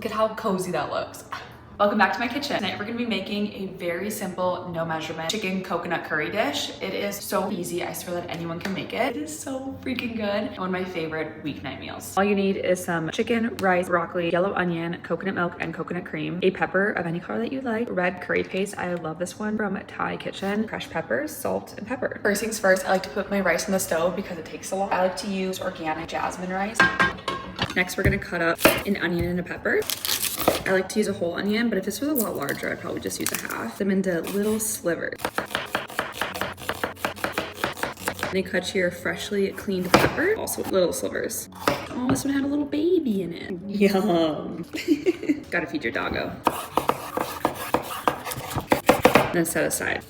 Look at how cozy that looks. Welcome back to my kitchen. Tonight we're gonna be making a very simple, no measurement chicken coconut curry dish. It is so easy, I swear that anyone can make it. It is so freaking good. One of my favorite weeknight meals. All you need is some chicken, rice, broccoli, yellow onion, coconut milk, and coconut cream, a pepper of any color that you like, red curry paste, I love this one from Thai Kitchen, crushed peppers, salt, and pepper. First things first, I like to put my rice on the stove because it takes a lot. I like to use organic jasmine rice. Next, we're gonna cut up an onion and a pepper. I like to use a whole onion, but if this was a lot larger, I'd probably just use a half. Them into little slivers. Then cut your freshly cleaned pepper, also little slivers. Oh, this one had a little baby in it. Yum. Gotta feed your doggo. Then set aside.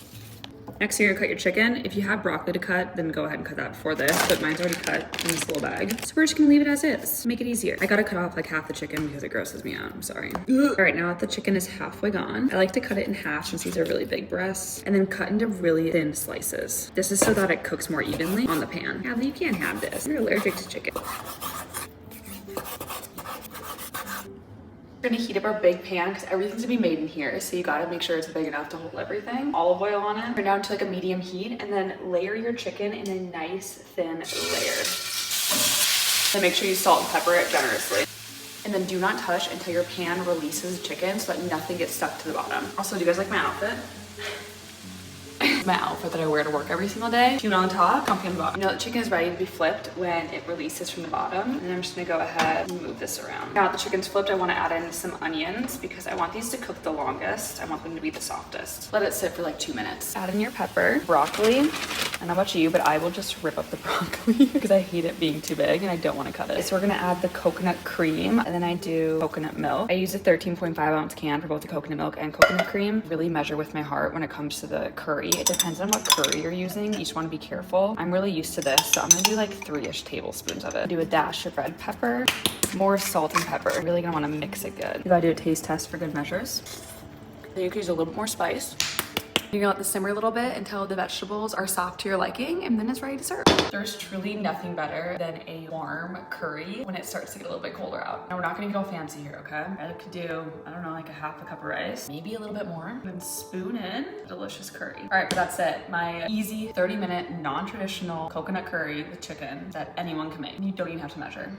Next, you're gonna cut your chicken. If you have broccoli to cut, then go ahead and cut that before this, but mine's already cut in this little bag. So we're just gonna leave it as is, make it easier. I gotta cut off like half the chicken because it grosses me out, I'm sorry. All right, now that the chicken is halfway gone, I like to cut it in half since these are really big breasts, and then cut into really thin slices. This is so that it cooks more evenly on the pan. Now, you can't have this. You're allergic to chicken. We're gonna heat up our big pan because everything's gonna be made in here. So you gotta make sure it's big enough to hold everything. Olive oil on it. Turn down to like a medium heat and then layer your chicken in a nice thin layer. Then make sure you salt and pepper it generously. And then do not touch until your pan releases chicken so that nothing gets stuck to the bottom. Also, do you guys like my outfit? My outfit that I wear to work every single day. Tuna on top, comfy on the bottom. You know the chicken is ready to be flipped when it releases from the bottom. And I'm just gonna go ahead and move this around. Now that the chicken's flipped, I wanna add in some onions because I want these to cook the longest. I want them to be the softest. Let it sit for like 2 minutes. Add in your pepper, broccoli. I don't know about you, but I will just rip up the broccoli because I hate it being too big and I don't wanna cut it. So we're gonna add the coconut cream and then I do coconut milk. I use a 13.5 ounce can for both the coconut milk and coconut cream. Really measure with my heart when it comes to the curry. It depends on what curry you're using. You just want to be careful. I'm really used to this, so I'm gonna do like 3-ish tablespoons of it. Do a dash of red pepper, more salt and pepper. You're really gonna want to mix it good. You gotta do a taste test for good measures. Then you can use a little bit more spice. You're gonna let this simmer a little bit until the vegetables are soft to your liking, and then it's ready to serve. There's truly nothing better than a warm curry when it starts to get a little bit colder out. Now we're not gonna get all fancy here, okay? I like to do, I don't know, like a half a cup of rice, maybe a little bit more, then spoon in delicious curry. All right, but that's it. My easy 30-minute, non-traditional coconut curry with chicken that anyone can make. You don't even have to measure.